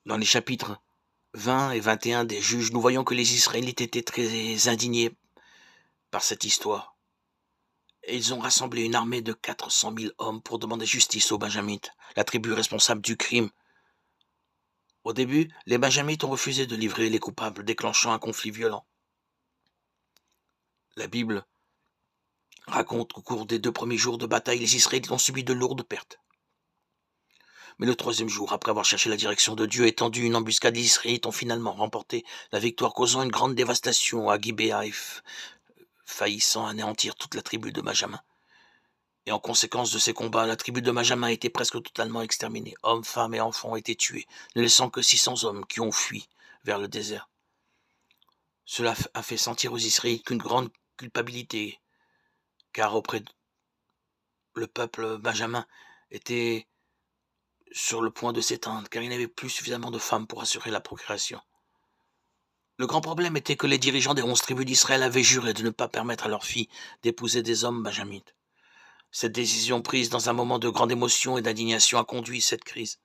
Dans les chapitres 20 et 21 des Juges, nous voyons que les Israélites étaient très indignés par cette histoire. Et ils ont rassemblé une armée de 400 000 hommes pour demander justice aux Benjamites, la tribu responsable du crime. Au début, les Benjamites ont refusé de livrer les coupables, déclenchant un conflit violent. La Bible raconte qu'au cours des 2 premiers jours de bataille, les Israélites ont subi de lourdes pertes. Mais le 3e jour, après avoir cherché la direction de Dieu et tendu une embuscade, les Israélites ont finalement remporté la victoire, causant une grande dévastation à Gibéa et faillissant anéantir toute la tribu de Benjamin. Et en conséquence de ces combats, la tribu de Benjamin a été presque totalement exterminée. Hommes, femmes et enfants ont été tués, ne laissant que 600 hommes qui ont fui vers le désert. Cela a fait sentir aux Israélites qu'une grande culpabilité, car auprès de le peuple Benjamin était sur le point de s'éteindre, car il n'avait plus suffisamment de femmes pour assurer la procréation. Le grand problème était que les dirigeants des 11 tribus d'Israël avaient juré de ne pas permettre à leurs filles d'épouser des hommes benjamites. Cette décision prise dans un moment de grande émotion et d'indignation a conduit cette crise.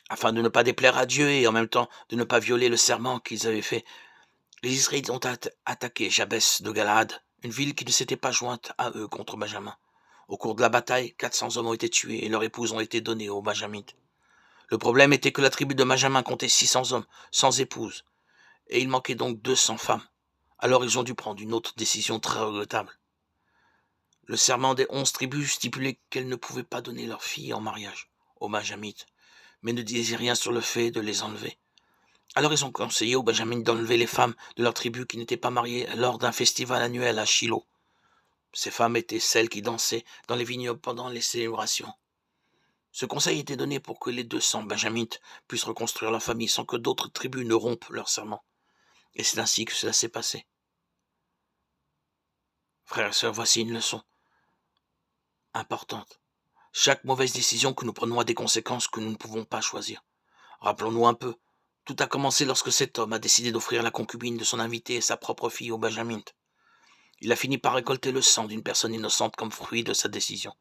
Afin de ne pas déplaire à Dieu et en même temps de ne pas violer le serment qu'ils avaient fait, les Israélites ont attaqué Jabès de Galaad, une ville qui ne s'était pas jointe à eux contre Benjamin. Au cours de la bataille, 400 hommes ont été tués et leurs épouses ont été données aux Benjamites. Le problème était que la tribu de Benjamin comptait 600 hommes, sans épouse, et il manquait donc 200 femmes. Alors ils ont dû prendre une autre décision très regrettable. Le serment des 11 tribus stipulait qu'elles ne pouvaient pas donner leurs filles en mariage aux Benjamites, mais ne disaient rien sur le fait de les enlever. Alors ils ont conseillé aux Benjamites d'enlever les femmes de leur tribu qui n'étaient pas mariées lors d'un festival annuel à Shiloh. Ces femmes étaient celles qui dansaient dans les vignobles pendant les célébrations. Ce conseil était donné pour que les 200 Benjamites puissent reconstruire leur famille sans que d'autres tribus ne rompent leur serment. Et c'est ainsi que cela s'est passé. Frères et sœurs, voici une leçon importante. Chaque mauvaise décision que nous prenons a des conséquences que nous ne pouvons pas choisir. Rappelons-nous un peu. Tout a commencé lorsque cet homme a décidé d'offrir la concubine de son invité et sa propre fille aux Benjamites. Il a fini par récolter le sang d'une personne innocente comme fruit de sa décision.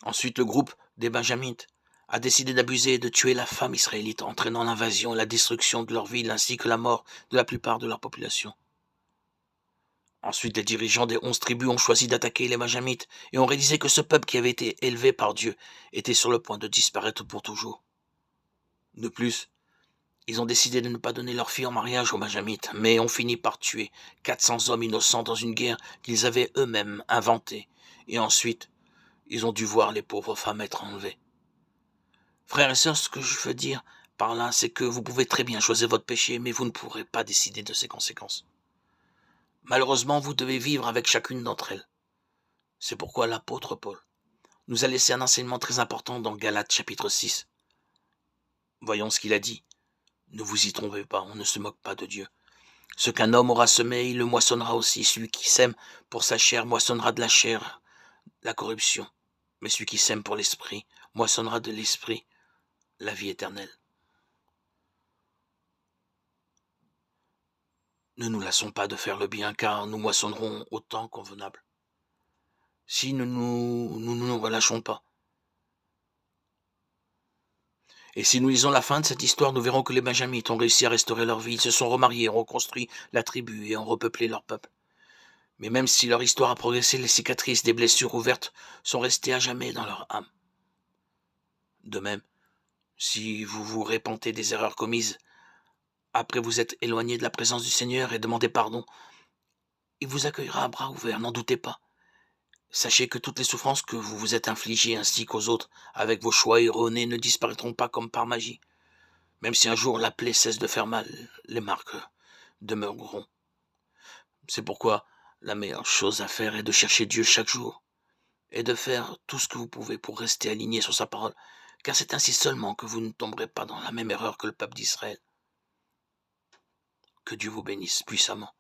Ensuite, le groupe des Benjamites a décidé d'abuser et de tuer la femme israélite, entraînant l'invasion et la destruction de leur ville ainsi que la mort de la plupart de leur population. Ensuite, les dirigeants des 11 tribus ont choisi d'attaquer les Benjamites et ont réalisé que ce peuple qui avait été élevé par Dieu était sur le point de disparaître pour toujours. De plus, ils ont décidé de ne pas donner leur fille en mariage aux Benjamites, mais ont fini par tuer 400 hommes innocents dans une guerre qu'ils avaient eux-mêmes inventée. Et ensuite, ils ont dû voir les pauvres femmes être enlevées. Frères et sœurs, ce que je veux dire par là, c'est que vous pouvez très bien choisir votre péché, mais vous ne pourrez pas décider de ses conséquences. Malheureusement, vous devez vivre avec chacune d'entre elles. C'est pourquoi l'apôtre Paul nous a laissé un enseignement très important dans Galates chapitre 6. Voyons ce qu'il a dit. Ne vous y trompez pas, on ne se moque pas de Dieu. Ce qu'un homme aura semé, il le moissonnera aussi. Celui qui sème pour sa chair moissonnera de la chair la corruption. Mais celui qui sème pour l'esprit moissonnera de l'esprit la vie éternelle. Ne nous lassons pas de faire le bien, car nous moissonnerons au temps convenable. Si nous ne nous relâchons pas. Et si nous lisons la fin de cette histoire, nous verrons que les Benjamites ont réussi à restaurer leur vie. Ils se sont remariés, ont reconstruit la tribu et ont repeuplé leur peuple. Mais même si leur histoire a progressé, les cicatrices des blessures ouvertes sont restées à jamais dans leur âme. De même, si vous vous repentez des erreurs commises, après vous êtes éloigné de la présence du Seigneur et demandez pardon, il vous accueillera à bras ouverts, n'en doutez pas. Sachez que toutes les souffrances que vous vous êtes infligées ainsi qu'aux autres, avec vos choix erronés, ne disparaîtront pas comme par magie. Même si un jour la plaie cesse de faire mal, les marques demeureront. C'est pourquoi la meilleure chose à faire est de chercher Dieu chaque jour et de faire tout ce que vous pouvez pour rester aligné sur sa parole, car c'est ainsi seulement que vous ne tomberez pas dans la même erreur que le peuple d'Israël. Que Dieu vous bénisse puissamment.